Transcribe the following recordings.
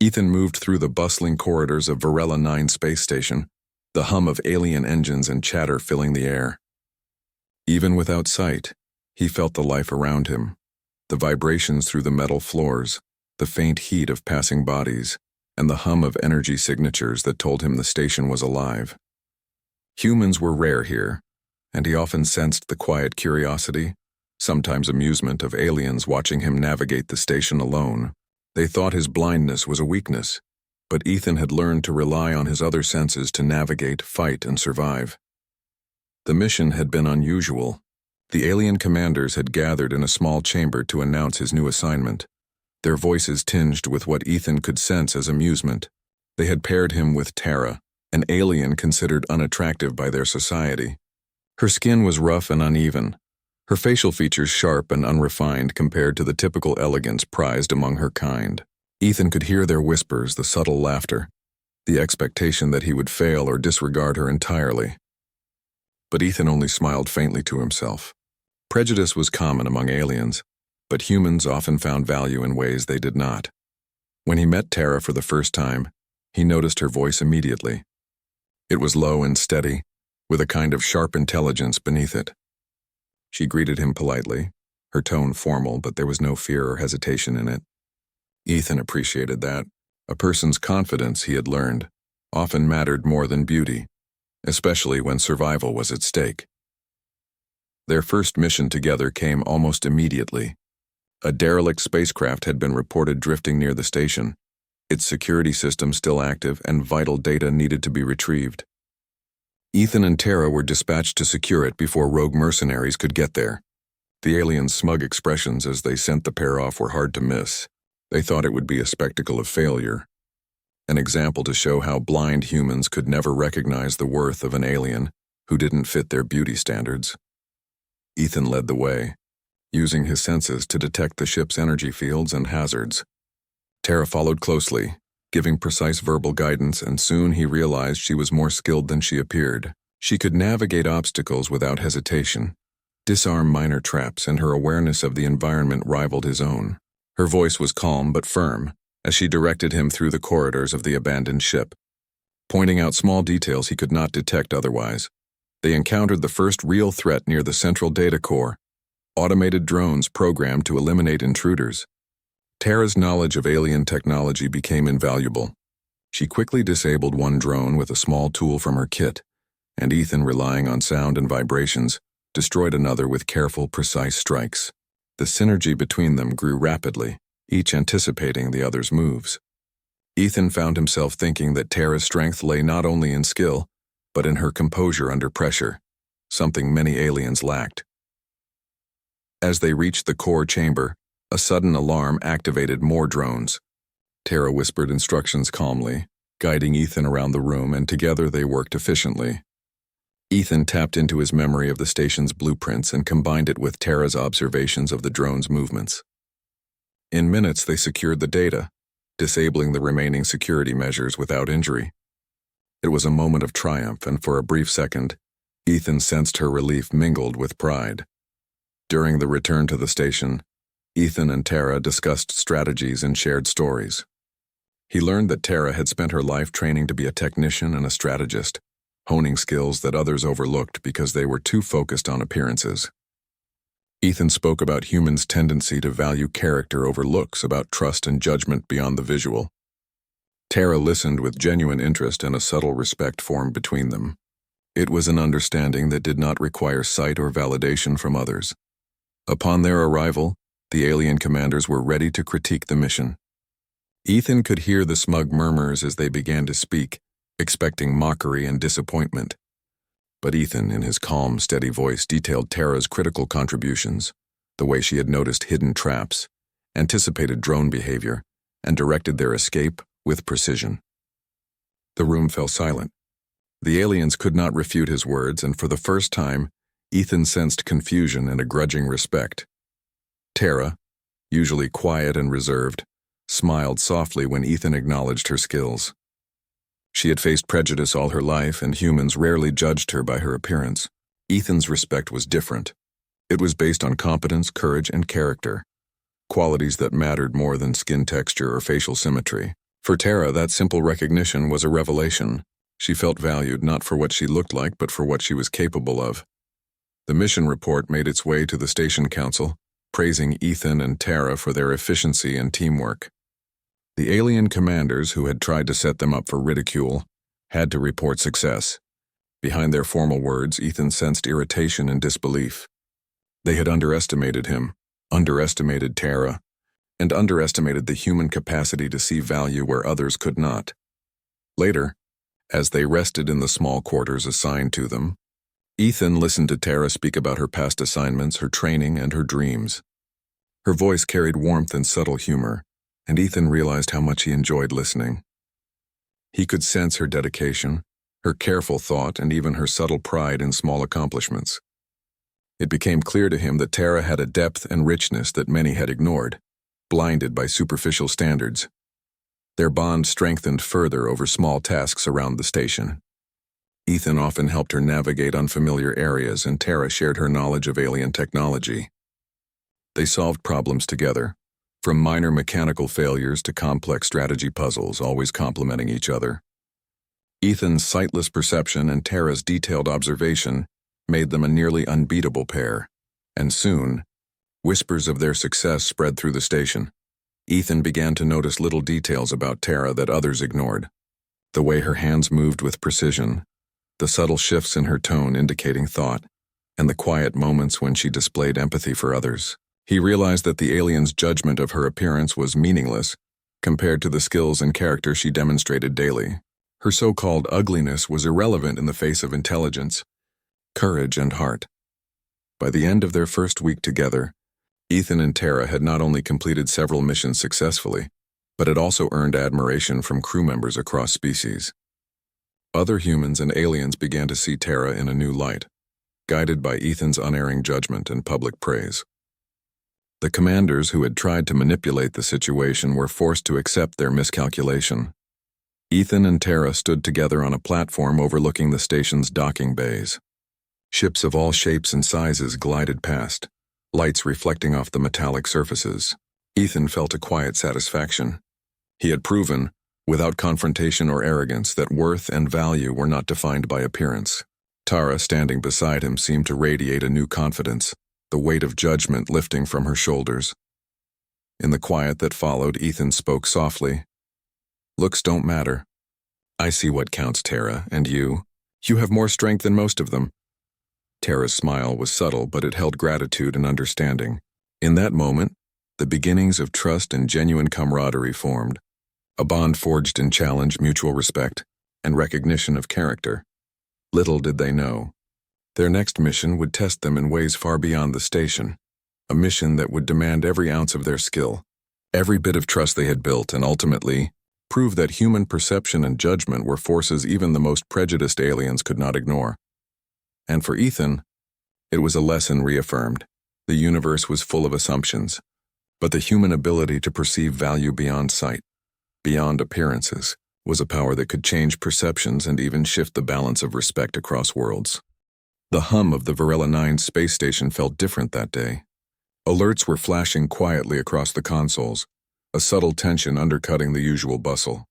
Ethan moved through the bustling corridors of Varela 9 space station, the hum of alien engines and chatter filling the air. Even without sight, he felt the life around him, the vibrations through the metal floors, the faint heat of passing bodies, and the hum of energy signatures that told him the station was alive. Humans were rare here, and he often sensed the quiet curiosity, sometimes amusement, of aliens watching him navigate the station alone. They thought his blindness was a weakness, but Ethan had learned to rely on his other senses to navigate, fight, and survive. The mission had been unusual. The alien commanders had gathered in a small chamber to announce his new assignment, their voices tinged with what Ethan could sense as amusement. They had paired him with Tara, an alien considered unattractive by their society. Her skin was rough and uneven, her facial features sharp and unrefined compared to the typical elegance prized among her kind. Ethan could hear their whispers, the subtle laughter, the expectation that he would fail or disregard her entirely. But Ethan only smiled faintly to himself. Prejudice was common among aliens, but humans often found value in ways they did not. When he met Tara for the first time, he noticed her voice immediately. It was low and steady, with a kind of sharp intelligence beneath it. She greeted him politely, her tone formal, but there was no fear or hesitation in it. Ethan appreciated that. A person's confidence, he had learned, often mattered more than beauty, especially when survival was at stake. Their first mission together came almost immediately. A derelict spacecraft had been reported drifting near the station, its security system still active and vital data needed to be retrieved. Ethan and Tara were dispatched to secure it before rogue mercenaries could get there. The aliens' smug expressions as they sent the pair off were hard to miss. They thought it would be a spectacle of failure, an example to show how blind humans could never recognize the worth of an alien who didn't fit their beauty standards. Ethan led the way, using his senses to detect the ship's energy fields and hazards. Tara followed closely, giving precise verbal guidance, and soon he realized she was more skilled than she appeared. She could navigate obstacles without hesitation, disarm minor traps, and her awareness of the environment rivaled his own. Her voice was calm but firm as she directed him through the corridors of the abandoned ship, pointing out small details he could not detect otherwise. They encountered the first real threat near the central data core, automated drones programmed to eliminate intruders. Tara's knowledge of alien technology became invaluable. She quickly disabled one drone with a small tool from her kit, and Ethan, relying on sound and vibrations, destroyed another with careful, precise strikes. The synergy between them grew rapidly, each anticipating the other's moves. Ethan found himself thinking that Tara's strength lay not only in skill, but in her composure under pressure, something many aliens lacked. As they reached the core chamber, a sudden alarm activated more drones. Tara whispered instructions calmly, guiding Ethan around the room, and together they worked efficiently. Ethan tapped into his memory of the station's blueprints and combined it with Tara's observations of the drone's movements. In minutes, they secured the data, disabling the remaining security measures without injury. It was a moment of triumph, and for a brief second, Ethan sensed her relief mingled with pride. During the return to the station, Ethan and Tara discussed strategies and shared stories. He learned that Tara had spent her life training to be a technician and a strategist, honing skills that others overlooked because they were too focused on appearances. Ethan spoke about humans' tendency to value character over looks, about trust and judgment beyond the visual. Tara listened with genuine interest, and a subtle respect formed between them. It was an understanding that did not require sight or validation from others. Upon their arrival, the alien commanders were ready to critique the mission. Ethan could hear the smug murmurs as they began to speak, expecting mockery and disappointment. But Ethan, in his calm, steady voice, detailed Tara's critical contributions, the way she had noticed hidden traps, anticipated drone behavior, and directed their escape with precision. The room fell silent. The aliens could not refute his words, and for the first time, Ethan sensed confusion and a grudging respect. Tara, usually quiet and reserved, smiled softly when Ethan acknowledged her skills. She had faced prejudice all her life, and humans rarely judged her by her appearance. Ethan's respect was different. It was based on competence, courage, and character, qualities that mattered more than skin texture or facial symmetry. For Tara, that simple recognition was a revelation. She felt valued not for what she looked like, but for what she was capable of. The mission report made its way to the station council, praising Ethan and Tara for their efficiency and teamwork. The alien commanders who had tried to set them up for ridicule had to report success. Behind their formal words, Ethan sensed irritation and disbelief. They had underestimated him, underestimated Tara, and underestimated the human capacity to see value where others could not. Later, as they rested in the small quarters assigned to them, Ethan listened to Tara speak about her past assignments, her training, and her dreams. Her voice carried warmth and subtle humor, and Ethan realized how much he enjoyed listening. He could sense her dedication, her careful thought, and even her subtle pride in small accomplishments. It became clear to him that Tara had a depth and richness that many had ignored, blinded by superficial standards. Their bond strengthened further over small tasks around the station. Ethan often helped her navigate unfamiliar areas, and Tara shared her knowledge of alien technology. They solved problems together, from minor mechanical failures to complex strategy puzzles, always complementing each other. Ethan's sightless perception and Tara's detailed observation made them a nearly unbeatable pair, and soon, whispers of their success spread through the station. Ethan began to notice little details about Tara that others ignored. The way her hands moved with precision, the subtle shifts in her tone indicating thought, and the quiet moments when she displayed empathy for others. He realized that the alien's judgment of her appearance was meaningless compared to the skills and character she demonstrated daily. Her so-called ugliness was irrelevant in the face of intelligence, courage, and heart. By the end of their first week together, Ethan and Tara had not only completed several missions successfully, but had also earned admiration from crew members across species. Other humans and aliens began to see Tara in a new light, guided by Ethan's unerring judgment and public praise. The commanders who had tried to manipulate the situation were forced to accept their miscalculation. Ethan and Tara stood together on a platform overlooking the station's docking bays. Ships of all shapes and sizes glided past, lights reflecting off the metallic surfaces. Ethan felt a quiet satisfaction. He had proven, without confrontation or arrogance, that worth and value were not defined by appearance. Tara, standing beside him, seemed to radiate a new confidence, the weight of judgment lifting from her shoulders. In the quiet that followed, Ethan spoke softly. "Looks don't matter. I see what counts, Tara, and you. You have more strength than most of them." Tara's smile was subtle, but it held gratitude and understanding. In that moment, the beginnings of trust and genuine camaraderie formed, a bond forged in challenge, mutual respect, and recognition of character. Little did they know, their next mission would test them in ways far beyond the station, a mission that would demand every ounce of their skill, every bit of trust they had built, and ultimately prove that human perception and judgment were forces even the most prejudiced aliens could not ignore. And for Ethan, it was a lesson reaffirmed. The universe was full of assumptions, but the human ability to perceive value beyond sight, beyond appearances, was a power that could change perceptions and even shift the balance of respect across worlds. The hum of the Varela 9 space station felt different that day. Alerts were flashing quietly across the consoles, a subtle tension undercutting the usual bustle.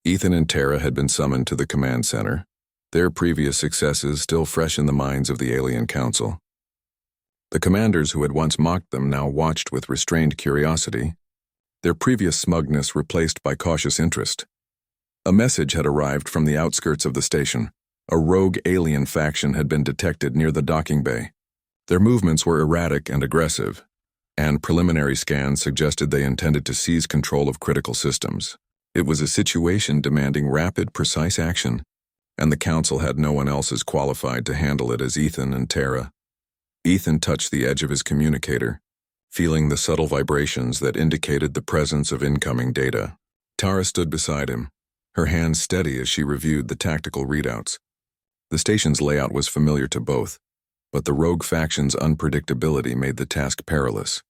Ethan and Tara had been summoned to the command center, their previous successes still fresh in the minds of the alien council. The commanders who had once mocked them now watched with restrained curiosity, their previous smugness replaced by cautious interest. A message had arrived from the outskirts of the station. A rogue alien faction had been detected near the docking bay. Their movements were erratic and aggressive, and preliminary scans suggested they intended to seize control of critical systems. It was a situation demanding rapid, precise action, and the council had no one else as qualified to handle it as Ethan and Tara. Ethan touched the edge of his communicator, feeling the subtle vibrations that indicated the presence of incoming data. Tara stood beside him, her hands steady as she reviewed the tactical readouts. The station's layout was familiar to both, but the rogue faction's unpredictability made the task perilous.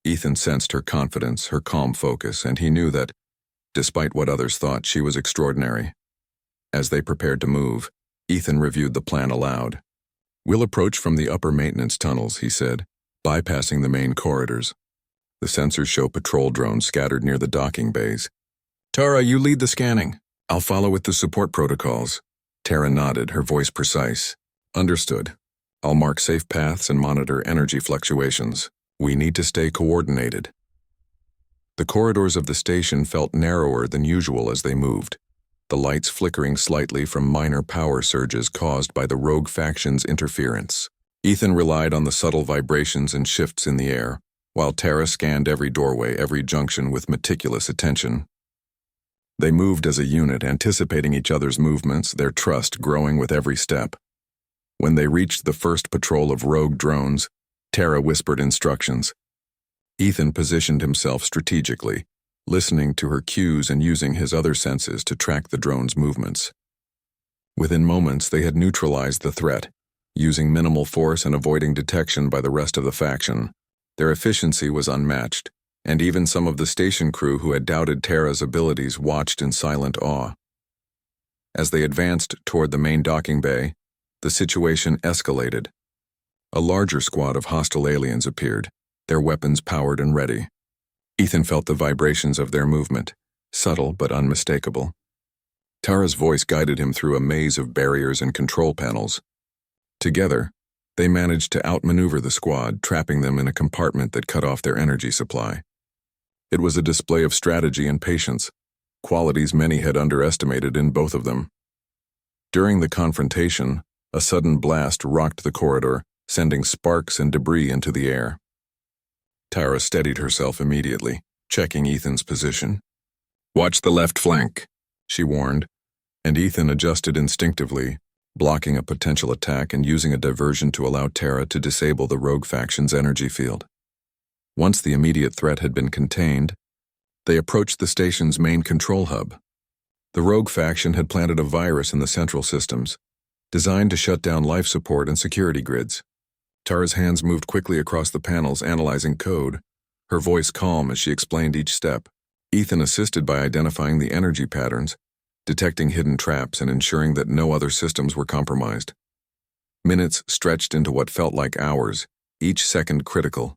Ethan sensed her confidence, her calm focus, and he knew that, despite what others thought, she was extraordinary. As they prepared to move, Ethan reviewed the plan aloud. "We'll approach from the upper maintenance tunnels," he said, bypassing the main corridors. The sensors show patrol drones scattered near the docking bays. Tara, you lead the scanning. I'll follow with the support protocols. Tara nodded, her voice precise. Understood. I'll mark safe paths and monitor energy fluctuations. We need to stay coordinated. The corridors of the station felt narrower than usual as they moved, the lights flickering slightly from minor power surges caused by the rogue faction's interference. Ethan relied on the subtle vibrations and shifts in the air, while Tara scanned every doorway, every junction with meticulous attention. They moved as a unit, anticipating each other's movements, their trust growing with every step. When they reached the first patrol of rogue drones, Tara whispered instructions. Ethan positioned himself strategically, listening to her cues and using his other senses to track the drone's movements. Within moments, they had neutralized the threat, using minimal force and avoiding detection by the rest of the faction. Their efficiency was unmatched, and even some of the station crew who had doubted Tara's abilities watched in silent awe. As they advanced toward the main docking bay, the situation escalated. A larger squad of hostile aliens appeared, their weapons powered and ready. Ethan felt the vibrations of their movement, subtle but unmistakable. Tara's voice guided him through a maze of barriers and control panels. Together, they managed to outmaneuver the squad, trapping them in a compartment that cut off their energy supply. It was a display of strategy and patience, qualities many had underestimated in both of them. During the confrontation, a sudden blast rocked the corridor, sending sparks and debris into the air. Tara steadied herself immediately, checking Ethan's position. "Watch the left flank," she warned, and Ethan adjusted instinctively, blocking a potential attack and using a diversion to allow Tara to disable the rogue faction's energy field. Once the immediate threat had been contained, they approached the station's main control hub. The rogue faction had planted a virus in the central systems, designed to shut down life support and security grids. Tara's hands moved quickly across the panels, analyzing code, her voice calm as she explained each step. Ethan assisted by identifying the energy patterns, detecting hidden traps, and ensuring that no other systems were compromised. Minutes stretched into what felt like hours, each second critical.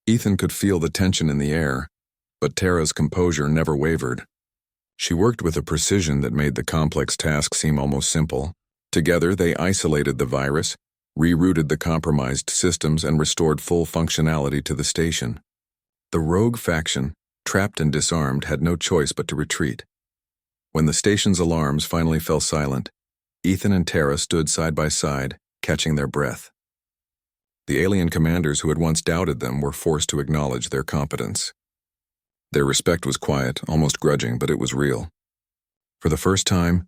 Ethan could feel the tension in the air, but Tara's composure never wavered. She worked with a precision that made the complex task seem almost simple. Together, they isolated the virus, rerouted the compromised systems, and restored full functionality to the station. The rogue faction, trapped and disarmed, had no choice but to retreat. When the station's alarms finally fell silent, Ethan and Tara stood side by side, catching their breath. The alien commanders who had once doubted them were forced to acknowledge their competence. Their respect was quiet, almost grudging, but it was real. For the first time,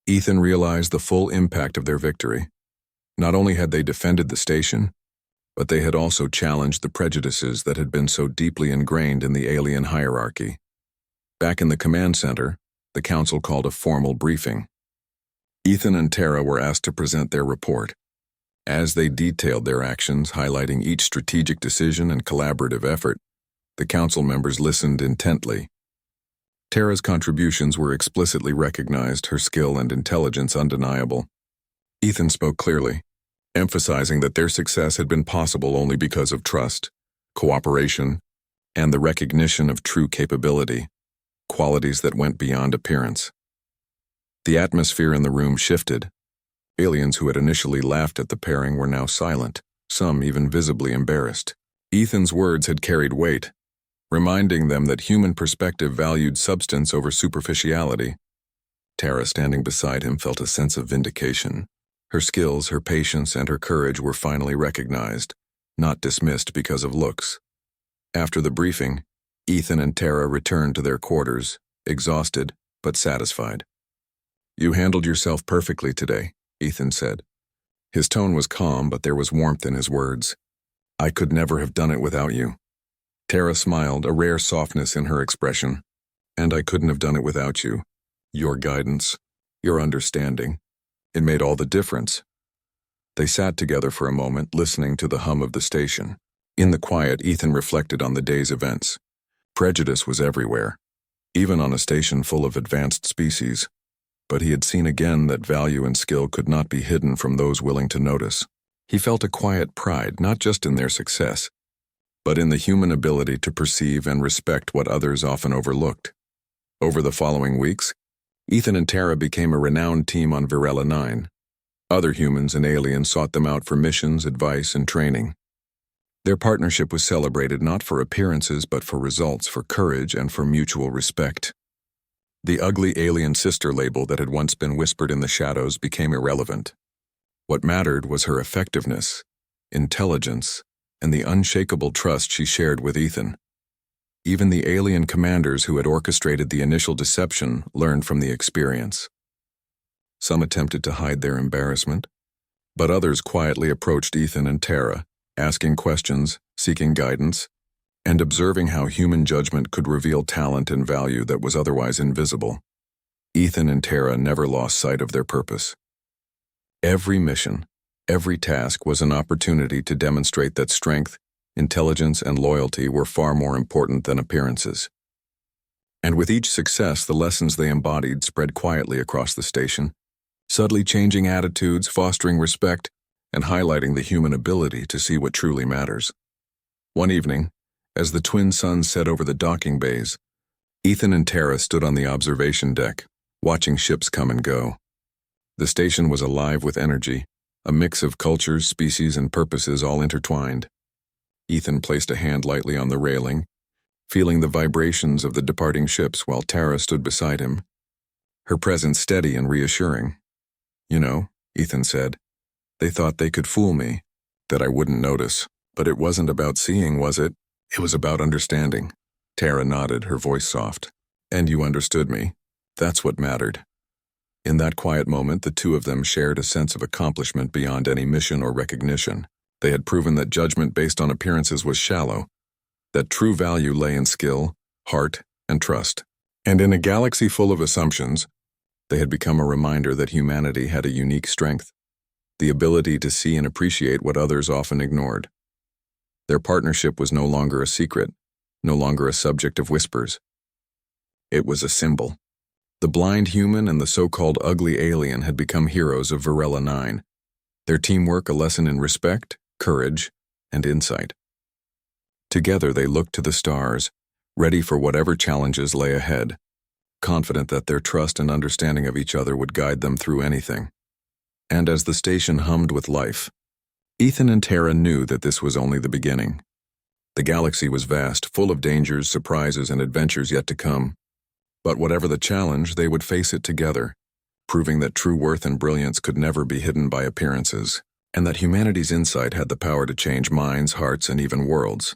Ethan realized the full impact of their victory. Not only had they defended the station, but they had also challenged the prejudices that had been so deeply ingrained in the alien hierarchy. Back in the command center, the council called a formal briefing. Ethan and Tara were asked to present their report. As they detailed their actions, highlighting each strategic decision and collaborative effort, the council members listened intently. Tara's contributions were explicitly recognized, her skill and intelligence undeniable. Ethan spoke clearly, emphasizing that their success had been possible only because of trust, cooperation, and the recognition of true capability, qualities that went beyond appearance. The atmosphere in the room shifted. Aliens who had initially laughed at the pairing were now silent, some even visibly embarrassed. Ethan's words had carried weight, reminding them that human perspective valued substance over superficiality. Tara, standing beside him, felt a sense of vindication. Her skills, her patience, and her courage were finally recognized, not dismissed because of looks. After the briefing, Ethan and Tara returned to their quarters, exhausted but satisfied. "You handled yourself perfectly today," Ethan said. His tone was calm, but there was warmth in his words. "I could never have done it without you." Tara smiled, a rare softness in her expression. "And I couldn't have done it without you. Your guidance, your understanding. It made all the difference." They sat together for a moment, listening to the hum of the station. In the quiet, Ethan reflected on the day's events. Prejudice was everywhere, even on a station full of advanced species. But he had seen again that value and skill could not be hidden from those willing to notice. He felt a quiet pride, not just in their success, but in the human ability to perceive and respect what others often overlooked. Over the following weeks, Ethan and Tara became a renowned team on Varela 9. Other humans and aliens sought them out for missions, advice, and training. Their partnership was celebrated not for appearances but for results, for courage, and for mutual respect. The ugly alien sister label that had once been whispered in the shadows became irrelevant. What mattered was her effectiveness, intelligence, and the unshakable trust she shared with Ethan. Even the alien commanders who had orchestrated the initial deception learned from the experience. Some attempted to hide their embarrassment, but others quietly approached Ethan and Tara, asking questions, seeking guidance, and observing how human judgment could reveal talent and value that was otherwise invisible. Ethan and Tara never lost sight of their purpose. Every mission, every task was an opportunity to demonstrate that strength, intelligence, and loyalty were far more important than appearances. And with each success, the lessons they embodied spread quietly across the station, subtly changing attitudes, fostering respect, and highlighting the human ability to see what truly matters. One evening, as the twin suns set over the docking bays, Ethan and Tara stood on the observation deck, watching ships come and go. The station was alive with energy, a mix of cultures, species, and purposes all intertwined. Ethan placed a hand lightly on the railing, feeling the vibrations of the departing ships while Tara stood beside him, her presence steady and reassuring. "You know," Ethan said, "they thought they could fool me, that I wouldn't notice. But it wasn't about seeing, was it? It was about understanding." Tara nodded, her voice soft. "And you understood me. That's what mattered." In that quiet moment, the two of them shared a sense of accomplishment beyond any mission or recognition. They had proven that judgment based on appearances was shallow, that true value lay in skill, heart, and trust. And in a galaxy full of assumptions, they had become a reminder that humanity had a unique strength, the ability to see and appreciate what others often ignored. Their partnership was no longer a secret, no longer a subject of whispers. It was a symbol. The blind human and the so-called ugly alien had become heroes of Varela 9. Their teamwork a lesson in respect, courage, and insight. Together they looked to the stars, ready for whatever challenges lay ahead, confident that their trust and understanding of each other would guide them through anything. And as the station hummed with life, Ethan and Tara knew that this was only the beginning. The galaxy was vast, full of dangers, surprises, and adventures yet to come. But whatever the challenge, they would face it together, proving that true worth and brilliance could never be hidden by appearances, and that humanity's insight had the power to change minds, hearts, and even worlds.